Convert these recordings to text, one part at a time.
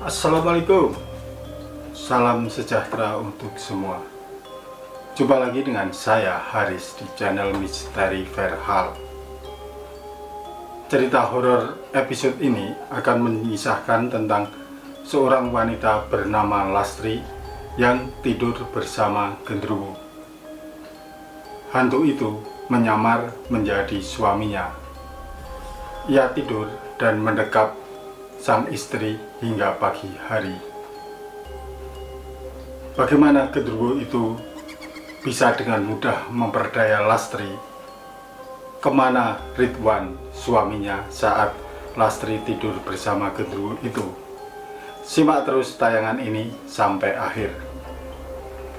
Assalamualaikum. Salam sejahtera untuk semua. Jumpa lagi dengan saya Haris di channel Misteri Verhal. Cerita horor episode ini akan mengisahkan tentang seorang wanita bernama Lastri yang tidur bersama genderuwo. Hantu itu menyamar menjadi suaminya. Ia tidur dan mendekap sang istri hingga pagi hari. Bagaimana genderuwo itu bisa dengan mudah memperdaya Lastri? Kemana Ridwan suaminya saat Lastri tidur bersama genderuwo itu? Simak terus tayangan ini sampai akhir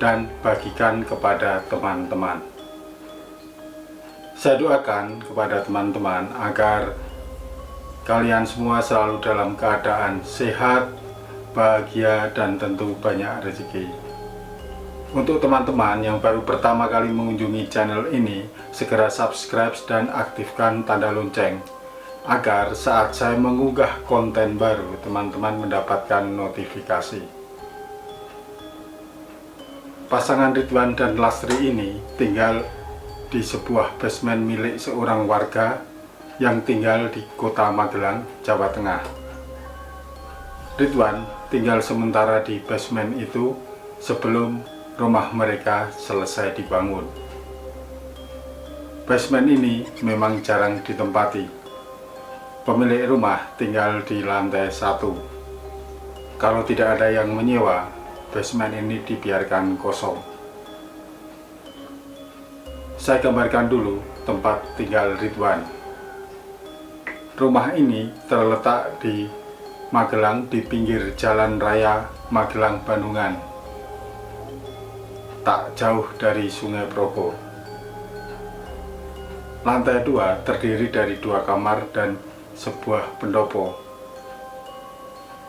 dan bagikan kepada teman-teman. Saya doakan kepada teman-teman agar kalian semua selalu dalam keadaan sehat, bahagia, dan tentu banyak rezeki. Untuk teman-teman yang baru pertama kali mengunjungi channel ini, segera subscribe dan aktifkan tanda lonceng agar saat saya mengunggah konten baru, teman-teman mendapatkan notifikasi. Pasangan Ridwan dan Lastri ini tinggal di sebuah basement milik seorang warga yang tinggal di kota Magelang, Jawa Tengah. Ridwan tinggal sementara di basement itu sebelum rumah mereka selesai dibangun. Basement ini memang jarang ditempati. Pemilik rumah tinggal di lantai 1. Kalau tidak ada yang menyewa, basement ini dibiarkan kosong. Saya gambarkan dulu tempat tinggal Ridwan. Rumah ini terletak di Magelang, di pinggir jalan raya Magelang-Bandungan, tak jauh dari Sungai Progo. Lantai 2 terdiri dari 2 kamar dan sebuah pendopo.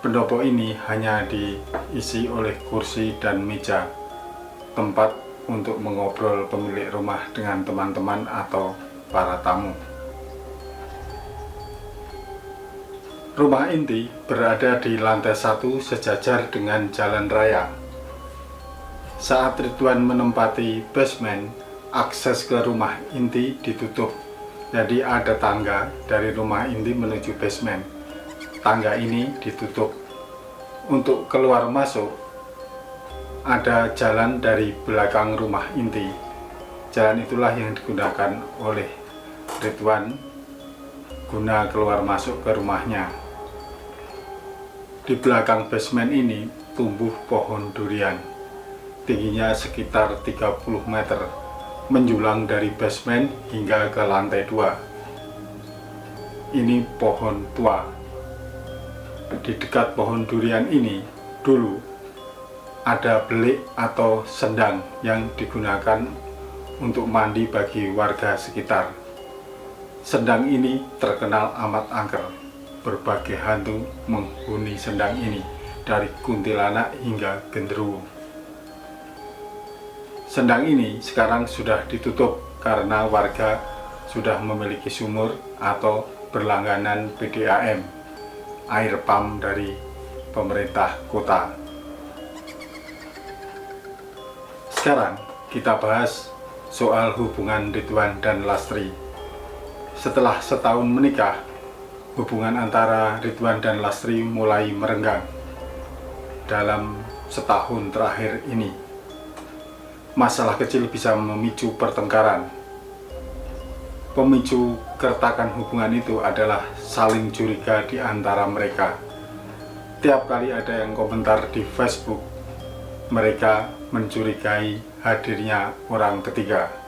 Pendopo ini hanya diisi oleh kursi dan meja, tempat untuk mengobrol pemilik rumah dengan teman-teman atau para tamu. Rumah inti berada di lantai 1 sejajar dengan jalan raya. Saat Ridwan menempati basement, akses ke rumah inti ditutup. Jadi ada tangga dari rumah inti menuju basement. Tangga ini ditutup. Untuk keluar masuk, ada jalan dari belakang rumah inti. Jalan itulah yang digunakan oleh Ridwan guna keluar masuk ke rumahnya. Di belakang basement ini tumbuh pohon durian. Tingginya sekitar 30 meter, menjulang dari basement hingga ke lantai 2. Ini pohon tua. Di dekat pohon durian ini dulu ada belik atau sendang yang digunakan untuk mandi bagi warga sekitar. Sendang ini terkenal amat angker. Berbagai hantu menghuni sendang ini, dari kuntilanak hingga genderuwo. Sendang ini sekarang sudah ditutup karena warga sudah memiliki sumur atau berlangganan PDAM, air pump dari pemerintah kota. Sekarang kita bahas soal hubungan Ridwan dan Lastri. Setelah setahun menikah, hubungan antara Ridwan dan Lastri mulai merenggang. Dalam setahun terakhir ini, masalah kecil bisa memicu pertengkaran. Pemicu keretakan hubungan itu adalah saling curiga di antara mereka. Tiap kali ada yang komentar di Facebook, mereka mencurigai hadirnya orang ketiga.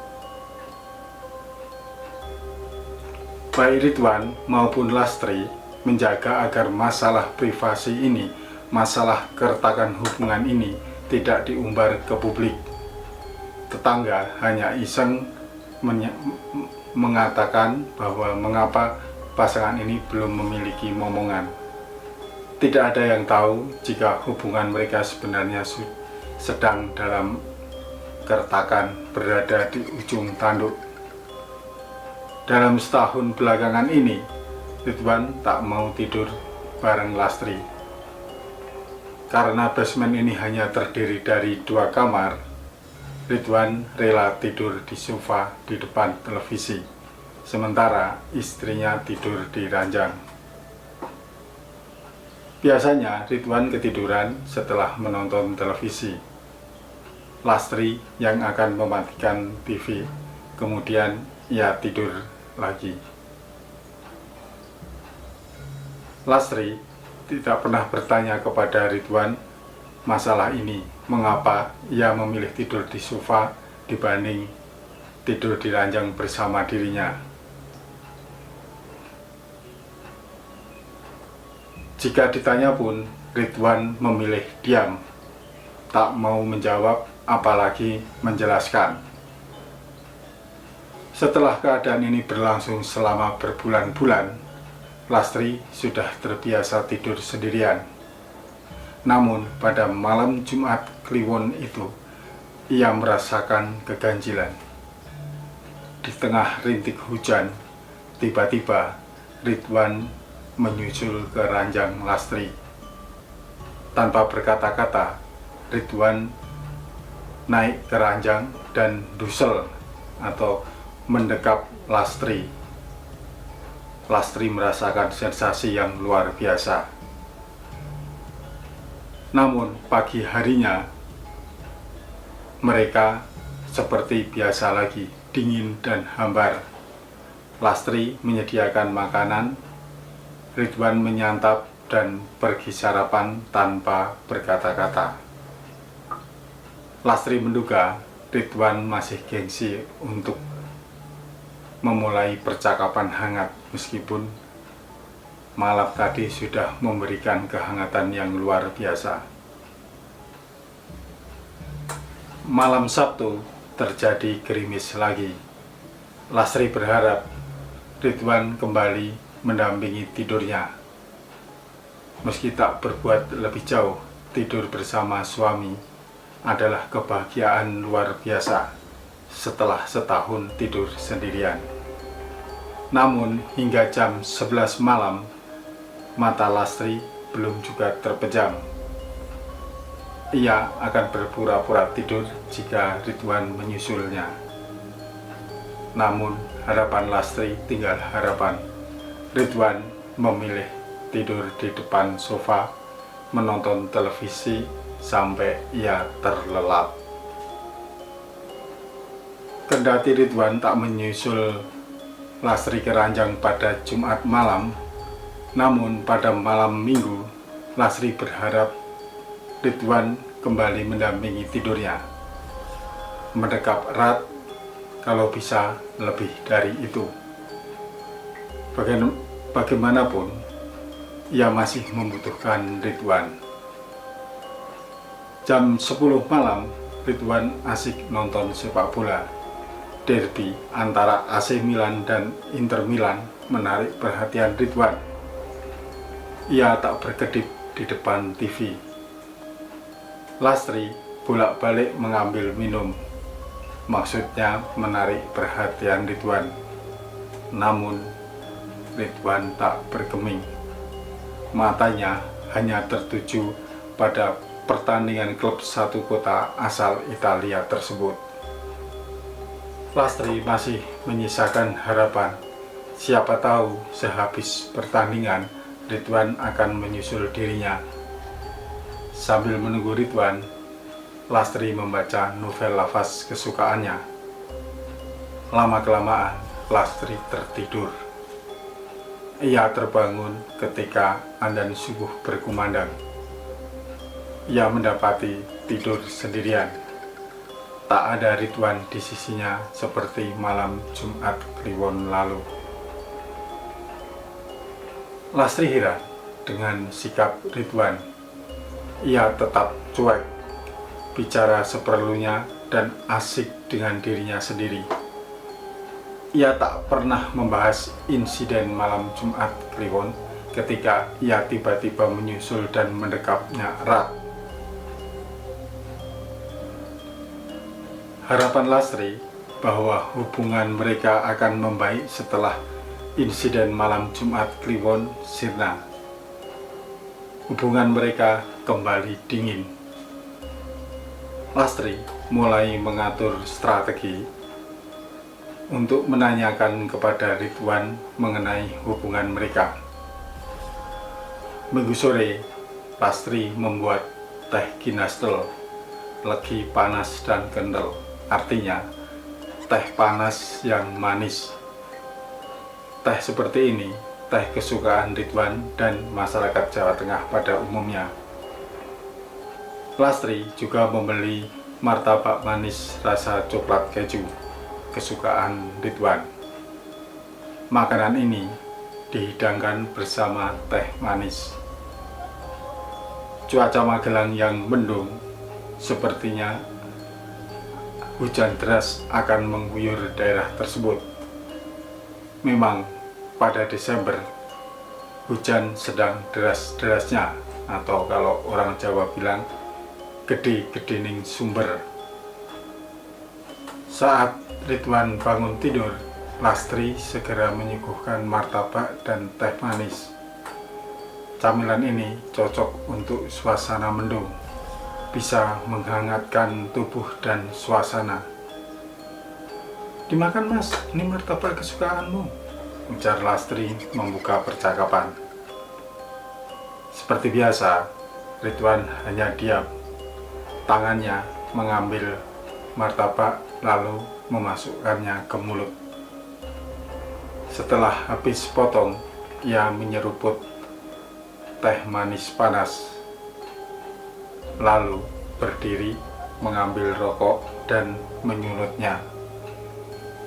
Baik Ridwan maupun Lastri menjaga agar masalah privasi ini, masalah keretakan hubungan ini tidak diumbar ke publik. Tetangga hanya iseng mengatakan bahwa mengapa pasangan ini belum memiliki momongan. Tidak ada yang tahu jika hubungan mereka sebenarnya sedang dalam keretakan, berada di ujung tanduk. Dalam setahun belakangan ini, Ridwan tak mau tidur bareng Lastri. Karena basement ini hanya terdiri dari 2 kamar, Ridwan rela tidur di sofa di depan televisi, sementara istrinya tidur di ranjang. Biasanya Ridwan ketiduran setelah menonton televisi. Lastri yang akan mematikan TV, kemudian ia tidur lagi. Lastri tidak pernah bertanya kepada Ridwan masalah ini, mengapa ia memilih tidur di sofa dibanding tidur di ranjang bersama dirinya. Jika ditanya pun, Ridwan memilih diam, tak mau menjawab apalagi menjelaskan. Setelah keadaan ini berlangsung selama berbulan-bulan, Lastri sudah terbiasa tidur sendirian. Namun pada malam Jumat Kliwon itu, ia merasakan keganjilan. Di tengah rintik hujan, tiba-tiba Ridwan menyusul ke ranjang Lastri. Tanpa berkata-kata, Ridwan naik ke ranjang dan dusel atau mendekap Lastri. Lastri merasakan sensasi yang luar biasa. Namun pagi harinya mereka seperti biasa lagi, dingin dan hambar. Lastri menyediakan makanan, Ridwan menyantap dan pergi sarapan tanpa berkata-kata. Lastri menduga Ridwan masih gengsi untuk memulai percakapan hangat meskipun malam tadi sudah memberikan kehangatan yang luar biasa. Malam Sabtu terjadi gerimis lagi. Lastri berharap Ridwan kembali mendampingi tidurnya. Meski tak berbuat lebih jauh, tidur bersama suami adalah kebahagiaan luar biasa setelah setahun tidur sendirian. Namun hingga jam 11 malam, mata Lastri belum juga terpejam. Ia akan berpura-pura tidur jika Ridwan menyusulnya. Namun harapan Lastri tinggal harapan. Ridwan memilih tidur di depan sofa, menonton televisi sampai ia terlelap. Kendati Ridwan tak menyusul Lastri ke ranjang pada Jumat malam, namun pada malam Minggu, Lastri berharap Ridwan kembali mendampingi tidurnya, mendekap erat, kalau bisa lebih dari itu. Bagaimanapun, ia masih membutuhkan Ridwan. Jam 10 malam, Ridwan asik nonton sepak bola. Derby antara AC Milan dan Inter Milan menarik perhatian Ridwan. Ia tak berkedip di depan TV. Lastri bolak-balik mengambil minum, maksudnya menarik perhatian Ridwan. Namun Ridwan tak bergeming. Matanya hanya tertuju pada pertandingan klub satu kota asal Italia tersebut. Lastri masih menyisakan harapan. Siapa tahu sehabis pertandingan Ridwan akan menyusul dirinya. Sambil menunggu Ridwan, Lastri membaca novel lafaz kesukaannya. Lama-kelamaan Lastri tertidur. Ia terbangun ketika adzan subuh berkumandang. Ia mendapati tidur sendirian. Tak ada Ridwan di sisinya seperti malam Jumat Kliwon lalu. Lastri heran dengan sikap Ridwan. Ia tetap cuek, bicara seperlunya dan asik dengan dirinya sendiri. Ia tak pernah membahas insiden malam Jumat Kliwon ketika ia tiba-tiba menyusul dan mendekapnya erat. Harapan Lastri bahwa hubungan mereka akan membaik setelah insiden malam Jumat Kliwon sirna. hubungan mereka kembali dingin. Lastri mulai mengatur strategi untuk menanyakan kepada Ridwan mengenai hubungan mereka. Minggu sore, Lastri membuat teh Ginastel, legi panas dan kental, artinya teh panas yang manis. Teh seperti ini teh kesukaan Ridwan dan masyarakat Jawa Tengah pada umumnya. Lastri juga membeli martabak manis rasa coklat keju kesukaan Ridwan. Makanan ini dihidangkan bersama teh manis. Cuaca Magelang yang mendung, sepertinya hujan deras akan mengguyur daerah tersebut. Memang pada Desember hujan sedang deras-derasnya, atau kalau orang Jawa bilang gede-gedening sumber. Saat Ridwan bangun tidur, Lastri segera menyuguhkan martabak dan teh manis. Camilan ini cocok untuk suasana mendung, bisa menghangatkan tubuh dan suasana. "Dimakan mas, ini martabak kesukaanmu," ujar Lastri membuka percakapan. Seperti biasa, Ridwan hanya diam. Tangannya mengambil martabak lalu memasukkannya ke mulut. Setelah habis potong, ia menyeruput teh manis panas, lalu berdiri mengambil rokok dan menyulutnya.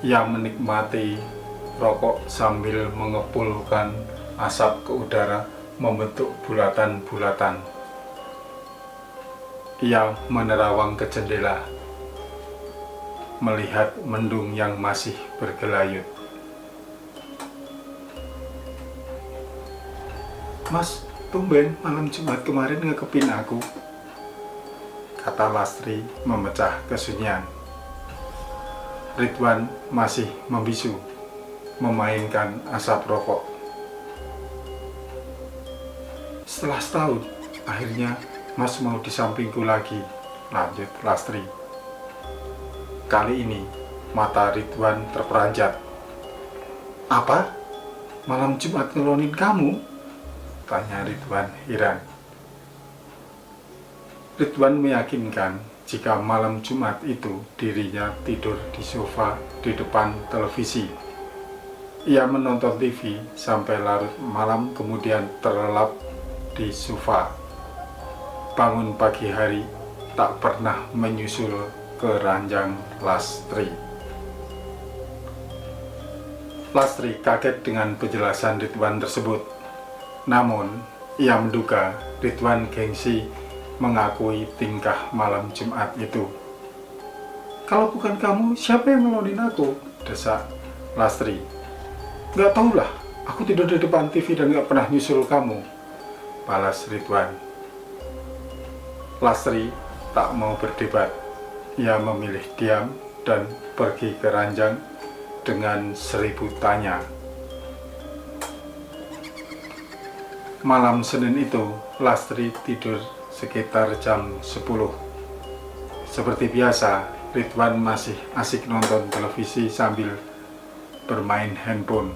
Ia menikmati rokok sambil mengepulkan asap ke udara membentuk bulatan-bulatan. Ia menerawang ke jendela, melihat mendung yang masih bergelayut. "Mas, tumben malam Jumat kemarin ngekepin aku," kata Lastri memecah kesunyian. Ridwan masih membisu, memainkan asap rokok. "Setelah setahun, akhirnya Mas mau di sampingku lagi," lanjut Lastri. Kali ini mata Ridwan terperanjat. "Apa? Malam Jumat ngelonin kamu?" tanya Ridwan heran. Ridwan meyakinkan jika malam Jumat itu dirinya tidur di sofa di depan televisi. Ia menonton TV sampai larut malam, kemudian terlelap di sofa. Bangun pagi hari tak pernah menyusul ke ranjang Lastri. Lastri kaget dengan penjelasan Ridwan tersebut. Namun, ia menduga Ridwan gengsi mengakui tingkah malam Jumat itu. "Kalau bukan kamu, siapa yang ngelonin aku?" desak Lastri. "Gak tahulah, aku tidur di depan TV dan gak pernah nyusul kamu," balas Ridwan. Lastri tak mau berdebat. Ia memilih diam dan pergi ke ranjang dengan 1000 tanya. Malam Senin itu, Lastri tidur sekitar jam 10. Seperti biasa, Ridwan masih asik nonton televisi sambil bermain handphone.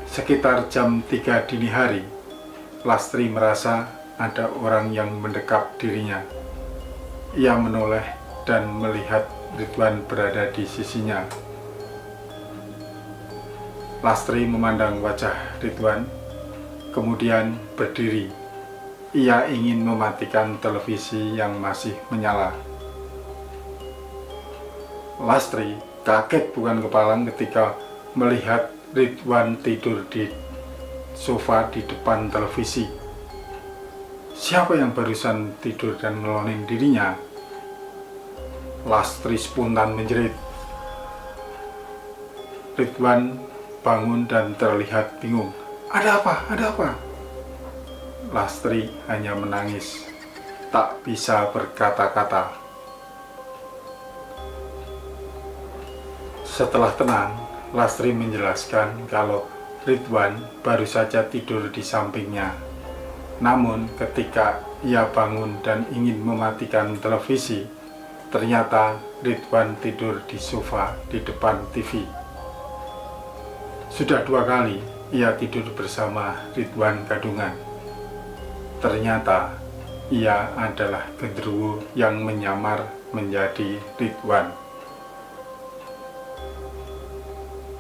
Sekitar jam 3 dini hari, Lastri merasa ada orang yang mendekap dirinya. Ia menoleh dan melihat Ridwan berada di sisinya. Lastri memandang wajah Ridwan, kemudian berdiri. Ia ingin mematikan televisi yang masih menyala. Lastri kaget bukan kepalang ketika melihat Ridwan tidur di sofa di depan televisi. Siapa yang barusan tidur dan ngelonin dirinya? Lastri spontan menjerit. Ridwan bangun dan terlihat bingung. "Ada apa? Ada apa?" Lastri hanya menangis, tak bisa berkata-kata. Setelah tenang, Lastri menjelaskan kalau Ridwan baru saja tidur di sampingnya. Namun ketika ia bangun dan ingin mematikan televisi, ternyata Ridwan tidur di sofa di depan TV. Sudah 2 kali ia tidur bersama Ridwan gadungan. Ternyata ia adalah genderuwo yang menyamar menjadi Ridwan.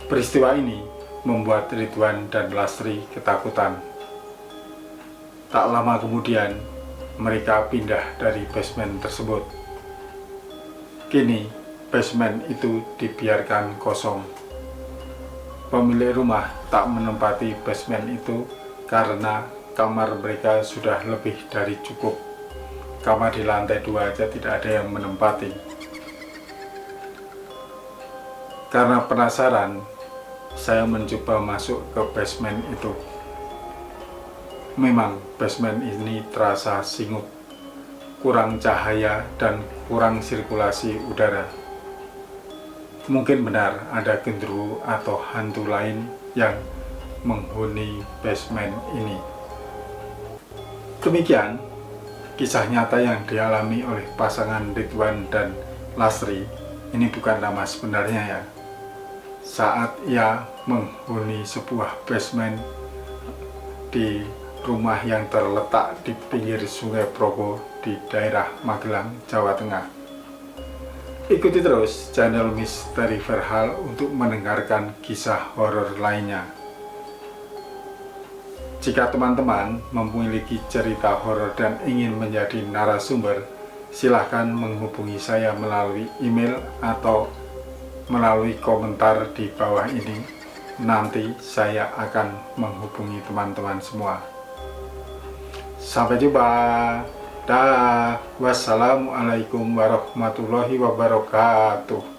Peristiwa ini membuat Ridwan dan Lastri ketakutan. Tak lama kemudian, mereka pindah dari basement tersebut. Kini, basement itu dibiarkan kosong. Pemilik rumah tak menempati basement itu karena kamar mereka sudah lebih dari cukup. Kamar di lantai 2 aja tidak ada yang menempati. Karena penasaran, saya mencoba masuk ke basement itu. Memang basement ini terasa singup, kurang cahaya dan kurang sirkulasi udara. Mungkin benar ada genderuwo atau hantu lain yang menghuni basement ini. Demikian kisah nyata yang dialami oleh pasangan Ridwan dan Lastri. Ini bukan nama sebenarnya ya. Saat ia menghuni sebuah basement di rumah yang terletak di pinggir Sungai Progo di daerah Magelang, Jawa Tengah. Ikuti terus channel Misteri Verhal untuk mendengarkan kisah horor lainnya. Jika teman-teman memiliki cerita horor dan ingin menjadi narasumber, silahkan menghubungi saya melalui email atau melalui komentar di bawah ini. Nanti saya akan menghubungi teman-teman semua. Sampai jumpa. Dah. Wassalamualaikum warahmatullahi wabarakatuh.